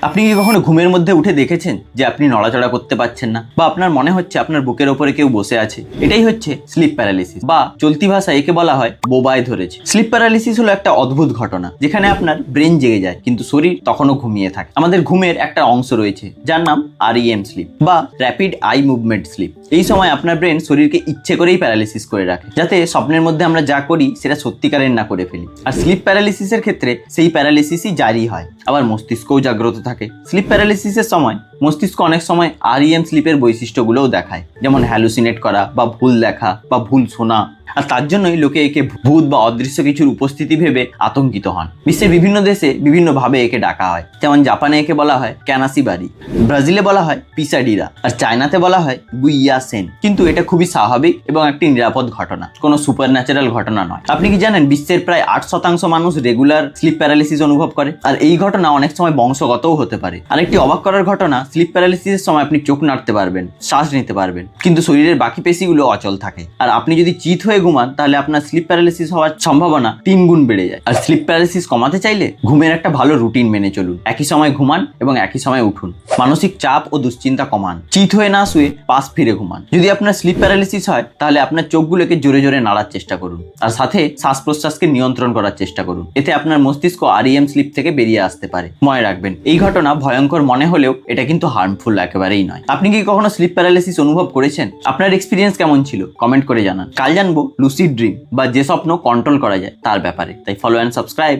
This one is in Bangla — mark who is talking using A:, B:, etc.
A: আপনি কি কখনো ঘুমের মধ্যে উঠে দেখেছেন যে আপনি নড়াচড়া করতে পারছেন না, বা আপনার মনে হচ্ছে আপনার বুকের ওপরে কেউ বসে আছে? এটাই হচ্ছে স্লিপ প্যারালিসিস, বা চলতি ভাষায় একে বলা হয় বোবায় ধরেছে। স্লিপ প্যারালিসিস হলো একটা অদ্ভুত ঘটনা যেখানে আপনার ব্রেন জেগে যায় কিন্তু শরীর তখনও ঘুমিয়ে থাকে। আমাদের ঘুমের একটা অংশ রয়েছে যার নাম REM স্লিপ বা র্যাপিড আই মুভমেন্ট স্লিপ। এই সময় আপনার ব্রেন শরীরকে ইচ্ছে করেই প্যারালিসিস করে রাখে, যাতে স্বপ্নের মধ্যে আমরা যা করি সেটা সত্যিকারের না করে ফেলি। আর স্লিপ প্যারালিসিসের ক্ষেত্রে সেই প্যারালিসিসই জারি হয়, আবার মস্তিষ্কও জাগ্রত থাকে। স্লিপ প্যারালিসিসের সময় মস্তিষ্ক অনেক সময় REM স্লিপের বৈশিষ্ট্যগুলোও দেখায়, যেমন হ্যালুসিনেট করা বা ভুল দেখা বা ভুল শোনা। আর তার জন্যই লোকে একে ভূত বা অদৃশ্য কিছুর উপস্থিতি ভেবে আতঙ্কিত হন। বিশ্বের বিভিন্ন দেশে বিভিন্নভাবে একে ডাকা হয়, যেমন জাপানে একে বলা হয় ক্যানাসিবারি, ব্রাজিলে বলা হয় পিসাডিরা, আর চায়নাতে বলা হয় গুইয়াসেন। কিন্তু এটা খুবই স্বাভাবিক এবং একটি নিরাপদ ঘটনা, কোনো সুপার ন্যাচারাল ঘটনা নয়। আপনি কি জানেন বিশ্বের প্রায় 8% মানুষ রেগুলার স্লিপ প্যারালিসিস অনুভব করে, আর এই ঘটনা অনেক সময় বংশগতও হতে পারে। আরেকটি অবাক করার ঘটনা, স্লিপ প্যারালিসিসের সময় আপনি চোখ নাড়তে পারবেন, শ্বাস নিতে পারবেন, কিন্তু শরীরের বাকি পেশিগুলো অচল থাকে। আর আপনি যদি চিত হয়ে ঘুমান তাহলে আপনার স্লিপ প্যারালিসিস হওয়ার সম্ভাবনা 3 গুণ বেড়ে যায়। আর স্লিপ প্যারালিসিস কমাতে চাইলে ঘুমের একটা ভালো রুটিন মেনে চলুন। একই সময় ঘুমান এবং একই সময় উঠুন। মানসিক চাপ ও দুশ্চিন্তা কমান। চিত হয়ে না শুয়ে পাশ ফিরে ঘুমান। যদি আপনার স্লিপ প্যারালিসিস হয় তাহলে আপনার চোখগুলোকে জোরে জোরে নাড়ার চেষ্টা করুন, আর সাথে শ্বাস প্রশ্বাসকে নিয়ন্ত্রণ করার চেষ্টা করুন। এতে আপনার মস্তিষ্ক REM স্লিপ থেকে বেরিয়ে আসতে পারে। মনে রাখবেন, এই ঘটনা ভয়ঙ্কর মনে হলেও এটা কিন্তু হার্মফুল একেবারেই নয়। আপনি কি কখনো স্লিপ প্যারালিসিস অনুভব করেছেন? আপনার এক্সপিরিয়েন্স কেমন ছিল কমেন্ট করে জানান। কাল জানবো লুসিড ড্রিম বা যে স্বপ্ন কন্ট্রোল করা যায় তার ব্যাপারে। তাই ফলো অ্যান্ড সাবস্ক্রাইব।